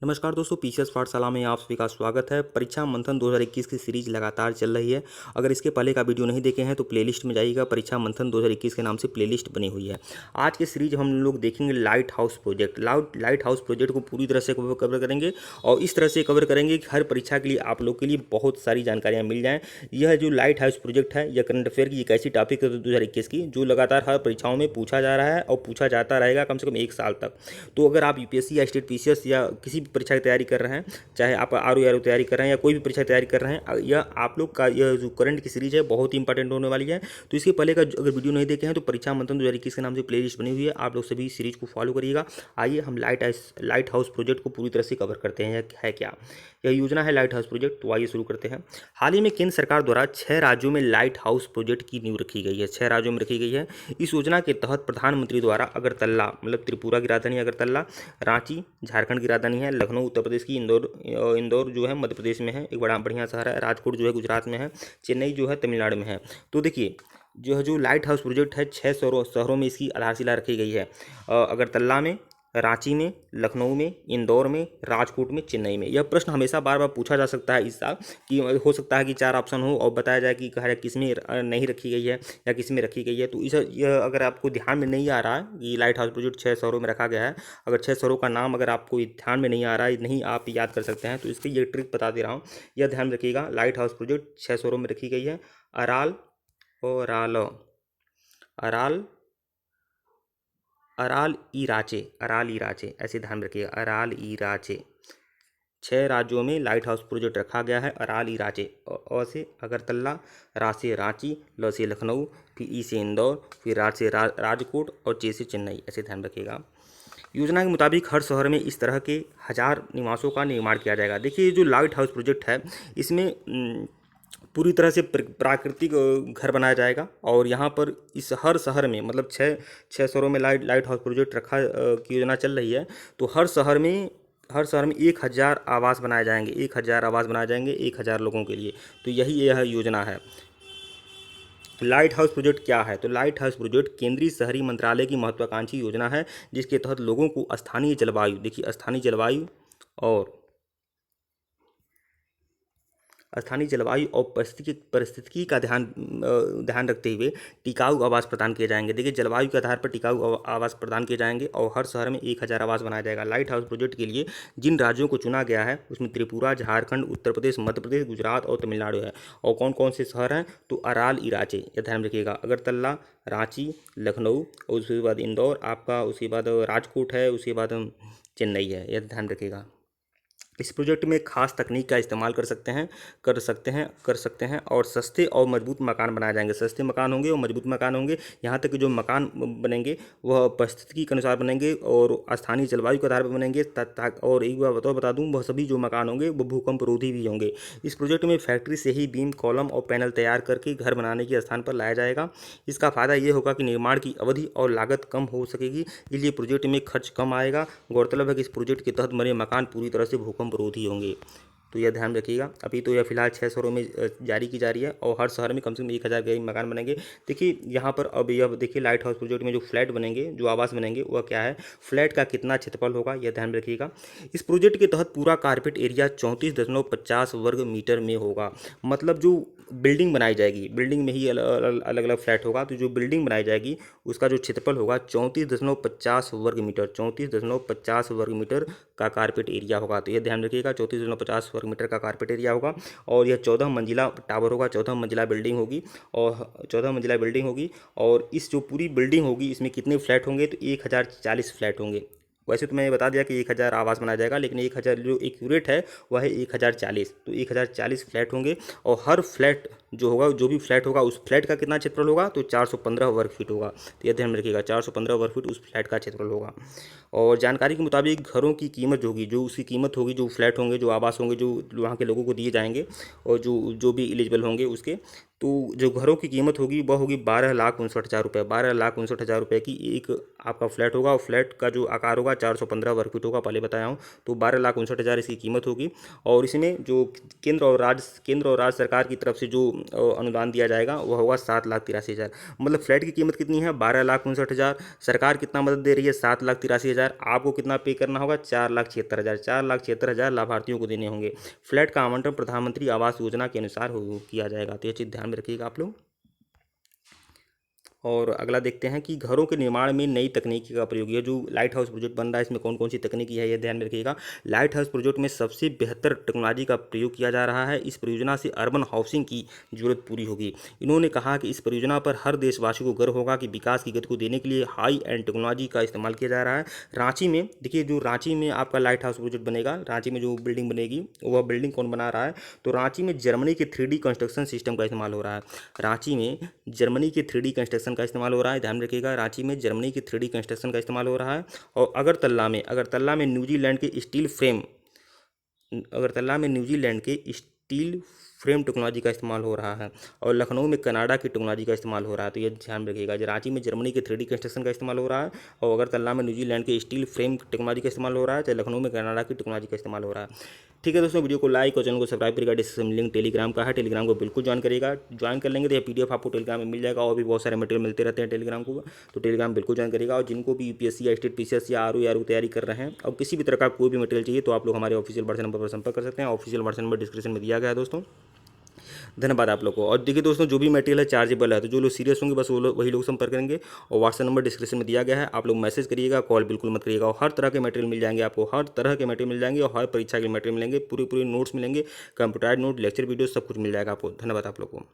नमस्कार दोस्तों, पीसीएस पाठशाला में आप सभी का स्वागत है। परीक्षा मंथन 2021 की सीरीज लगातार चल रही है। अगर इसके पहले का वीडियो नहीं देखे हैं तो प्लेलिस्ट में जाइएगा। परीक्षा मंथन 2021 के नाम से प्लेलिस्ट बनी हुई है। आज की सीरीज हम लोग देखेंगे light house project. Light house project को पूरी तरह से कवर करेंगे और इस तरह से कवर करेंगे कि हर परीक्षा के लिए आप लोग के लिए बहुत सारी जानकारियाँ मिल जाएँ। यह जो लाइट हाउस प्रोजेक्ट है, यह करंट अफेयर की एक ऐसी टॉपिक है 2021 की जो लगातार हर परीक्षाओं में पूछा जा रहा है और पूछा जाता रहेगा कम से कम 1 साल तक। तो अगर आप यूपीएससी या स्टेट पीसीएस या किसी भी परीक्षा की तैयारी कर रहे हैं, चाहे आप आरओ तैयारी कर रहे हैं या कोई भी परीक्षा की तैयारी कर रहे हैं, यह आप लोग का यह जो करंट की सीरीज है बहुत ही इंपॉर्टेंट होने वाली है। तो इसके पहले का अगर वीडियो नहीं देखे हैं तो परीक्षा मंथन 2021 के नाम से प्लेलिस्ट बनी हुई है, आप लोग सभी सीरीज को फॉलो करिएगा। आइए हम लाइट हाउस प्रोजेक्ट को पूरी तरह से कवर करते हैं। यह है क्या, यह योजना है लाइट हाउस प्रोजेक्ट। तो आइए शुरू करते हैं। हाल ही में केंद्र सरकार द्वारा 6 राज्यों में लाइट हाउस प्रोजेक्ट की नींव रखी गई है। 6 राज्यों में रखी गई है। इस योजना के तहत प्रधानमंत्री द्वारा अगरतला, मतलब त्रिपुरा की राजधानी अगरतला, रांची झारखंड की राजधानी है, लखनऊ उत्तर प्रदेश की, इंदौर जो है मध्य प्रदेश में है, एक बड़ा बढ़िया शहर है, राजकोट जो है गुजरात में है, चेन्नई जो है तमिलनाडु में है। तो देखिए जो लाइट हाउस प्रोजेक्ट है, 6 शहरों में इसकी आधारशिला रखी गई है। अगरतला में, रांची में, लखनऊ में, इंदौर में, राजकोट में, चेन्नई में। यह प्रश्न हमेशा बार बार पूछा जा सकता है इस साल कि हो सकता है कि 4 ऑप्शन हो और बताया जाए कि किस में नहीं रखी गई है या किस में रखी गई है। तो यह अगर आपको ध्यान में नहीं आ रहा है कि लाइट हाउस प्रोजेक्ट 6 शहरों में रखा गया है, अगर 6 शहरों का नाम अगर आपको ध्यान में नहीं आ रहा है, नहीं आप याद कर सकते हैं, तो इसकी ये ट्रिक बता दे रहा हूँ। यह ध्यान रखिएगा, लाइट हाउस प्रोजेक्ट 6 शहरों में रखी गई है। अराल, ओराल, अराल, अराल इराचे, ऐसे ध्यान रखिएगा, अराल इराचे। 6 राज्यों में लाइट हाउस प्रोजेक्ट रखा गया है। अराल इराचे, अ से अगरतला, रा से रांची, ल से लखनऊ, फिर ई से इंदौर, फिर राज से राजकोट और चे से चेन्नई, ऐसे ध्यान रखिएगा। योजना के मुताबिक हर शहर में इस तरह के 1000 निवासों का निर्माण किया जाएगा। देखिए जो लाइट हाउस प्रोजेक्ट है, इसमें पूरी तरह से प्राकृतिक घर बनाया जाएगा और यहाँ पर इस हर शहर में, मतलब छः शहरों में लाइट हाउस प्रोजेक्ट की योजना चल रही है। तो हर शहर में 1000 आवास बनाए जाएंगे, 1000 आवास बनाए जाएंगे 1000 लोगों के लिए। तो यह योजना है। लाइट हाउस प्रोजेक्ट क्या है? तो लाइट हाउस प्रोजेक्ट केंद्रीय शहरी मंत्रालय की महत्वाकांक्षी योजना है जिसके तहत लोगों को स्थानीय जलवायु, देखिए स्थानीय जलवायु और परिस्थिति का ध्यान रखते हुए टिकाऊ आवास प्रदान किए जाएंगे। देखिए जलवायु के आधार पर टिकाऊ आवास प्रदान किए जाएंगे और हर शहर में 1000 आवास बनाया जाएगा। लाइट हाउस प्रोजेक्ट के लिए जिन राज्यों को चुना गया है उसमें त्रिपुरा, झारखंड, उत्तर प्रदेश, मध्य प्रदेश, गुजरात और तमिलनाडु है। और कौन कौन से शहर हैं? तो अराल इराचे, यह ध्यान रखिएगा, अगरतला, रांची, लखनऊ और उसके बाद इंदौर आपका, उसके बाद राजकोट है, उसके बाद चेन्नई है, यह ध्यान रखिएगा। इस प्रोजेक्ट में खास तकनीक का इस्तेमाल कर सकते हैं और सस्ते और मजबूत मकान बनाए जाएंगे। सस्ते मकान होंगे और मजबूत मकान होंगे। यहाँ तक कि जो मकान बनेंगे वह परिस्थिति के अनुसार बनेंगे और स्थानीय जलवायु के आधार पर बनेंगे। और एक बार बता दूँ, वह सभी जो मकान होंगे वो भूकंप रोधी भी होंगे। इस प्रोजेक्ट में फैक्ट्री से ही बीम, कॉलम और पैनल तैयार करके घर बनाने के स्थान पर लाया जाएगा। इसका फ़ायदा ये होगा कि निर्माण की अवधि और लागत कम हो सकेगी, इसलिए प्रोजेक्ट में खर्च कम आएगा। गौरतलब है कि इस प्रोजेक्ट के तहत बने मकान पूरी तरह से भूकंप रोधी होंगे। तो यह ध्यान रखिएगा। अभी तो यह फिलहाल 6 शहरों में जारी की जा रही है और हर शहर में कम से कम 1000 के मकान बनेंगे। देखिए यहाँ पर अब यह देखिए लाइट हाउस प्रोजेक्ट में जो फ्लैट बनेंगे, जो आवास बनेंगे, वह क्या है, फ्लैट का कितना क्षेत्रफल होगा, यह ध्यान रखिएगा। इस प्रोजेक्ट के तहत पूरा कारपेट एरिया 34.50 वर्ग मीटर में होगा। मतलब जो बिल्डिंग बनाई जाएगी, बिल्डिंग में ही अलग अलग फ्लैट होगा, तो जो बिल्डिंग बनाई जाएगी उसका जो क्षेत्रफल होगा 34.50 वर्ग मीटर, 34.50 वर्ग मीटर का कारपेट एरिया होगा। तो यह ध्यान रखिएगा, 34.50 वर्ग मीटर का कारपेट एरिया होगा और यह 14 मंजिला टावर होगा, 14 मंजिला बिल्डिंग होगी और इस जो पूरी बिल्डिंग होगी इसमें कितने फ्लैट होंगे? तो 1040 फ्लैट होंगे। वैसे तो मैंने बता दिया कि 1000 आवास बनाया जाएगा, लेकिन 1000 जो एक्यूरेट है वह है 1040। तो 1040 फ्लैट होंगे और हर फ्लैट जो होगा, जो भी फ्लैट होगा उस फ्लैट का कितना क्षेत्रफल होगा? तो 415 वर्ग फीट होगा। तो यह ध्यान में रखिएगा, 415 वर्ग फीट उस फ्लैट का क्षेत्रफल होगा। और जानकारी के मुताबिक घरों की कीमत जो होगी, जो उसकी कीमत होगी, जो फ्लैट होंगे, जो आवास होंगे, जो वहाँ के लोगों को दिए जाएंगे और जो भी एलिजिबल होंगे उसके, तो जो घरों की कीमत होगी वह होगी 12,59,000 रुपये। 12,59,000 रुपये की एक आपका फ्लैट होगा, और फ्लैट का जो आकार होगा 415 वर्ग फीट होगा, पहले बताया हूँ। तो 12,59,000 इसकी कीमत होगी। और इसमें जो केंद्र और राज्य सरकार की तरफ से जो अनुदान दिया जाएगा वह होगा 7,83,000। मतलब फ्लैट की कीमत कितनी है? 12,59,000। सरकार कितना मदद दे रही है? 7,83,000। आपको कितना पे करना होगा? 4,76,000। 4,76,000 लाभार्थियों को देने होंगे। फ्लैट का आवंटन प्रधानमंत्री आवास योजना के अनुसार किया जाएगा। तो ये चीज़ ध्यान में रखिएगा आप लोग। और अगला देखते हैं कि घरों के निर्माण में नई तकनीकी का प्रयोग। ये जो लाइट हाउस प्रोजेक्ट बन रहा है इसमें कौन कौन सी तकनीकी है, ये ध्यान में रखिएगा। लाइट हाउस प्रोजेक्ट में सबसे बेहतर टेक्नोलॉजी का प्रयोग किया जा रहा है। इस परियोजना से अर्बन हाउसिंग की जरूरत पूरी होगी। इन्होंने कहा कि इस परियोजना पर हर देशवासी को गर्व होगा कि विकास की गति को देने के लिए हाई एंड टेक्नोलॉजी का इस्तेमाल किया जा रहा है। रांची में देखिए, जो रांची में आपका लाइट हाउस प्रोजेक्ट बनेगा, रांची में जो बिल्डिंग बनेगी वह बिल्डिंग कौन बना रहा है? तो रांची में जर्मनी के 3D कंस्ट्रक्शन सिस्टम का इस्तेमाल हो रहा है। रांची में जर्मनी के 3D कंस्ट्रक्शन का इस्तेमाल हो रहा है, ध्यान रखिएगा। रांची में जर्मनी के 3D कंस्ट्रक्शन का इस्तेमाल हो रहा है। और अगरतला में न्यूजीलैंड के स्टील फ्रेम टेक्नोलॉजी का इस्तेमाल हो रहा है। और लखनऊ में कनाडा की टेक्नोलॉजी का इस्तेमाल हो रहा है। तो ये ध्यान रखिएगा, रांची में जर्मनी के 3D कंस्ट्रक्शन का इस्तेमाल हो रहा है, और अगरतला में न्यूजीलैंड के स्टील फ्रेम टेक्नोलॉजी का इस्तेमाल हो रहा है, तो लखनऊ में कनाडा की टेक्नोलॉजी का इस्तेमाल हो रहा है। ठीक है दोस्तों, वीडियो को लाइक और चैनल को सब्सक्राइब करिएगा। डिस्क्रिप्शन में लिंक टेलीग्राम का है, टेलीग्राम को बिल्कुल ज्वाइन करिएगा। ज्वाइन कर लेंगे तो ये PDF आपको टेलीग्राम में मिल जाएगा, और भी बहुत सारे मटेरियल मिलते रहते हैं टेलीग्राम को, तो टेलीग्राम बिल्कुल ज्वाइन करिएगा। और जिनको भी UPSC या स्टेट PCS या RO तैयारी कर रहे हैं और किसी भी तरह का कोई भी मटेरियल चाहिए तो आप लोग हमारे ऑफिशियल व्हाट्सएप नंबर पर संपर्क कर सकते हैं। ऑफिशियल व्हाट्सएप नंबर डिस्क्रिप्शन में दिया गया है दोस्तों। धन्यवाद आप लोग को। और देखिए दोस्तों, जो भी मटेरियल है चार्जेबल है, तो जो लोग सीरियस होंगे बस वही लोग संपर्क करेंगे। और व्हाट्सएप नंबर डिस्क्रिप्शन में दिया गया है, आप लोग मैसेज करिएगा, कॉल बिल्कुल मत करिएगा। और हर तरह के मटेरियल मिल जाएंगे आपको, हर तरह के मटेरियल मिल जाएंगे, और हर परीक्षा के मटेरियल मिलेंगे, पूरे नोट्स मिलेंगे, कंप्यूटराइज्ड नोट, लेक्चर वीडियो सब कुछ मिल जाएगा आपको। धन्यवाद आप लोग को।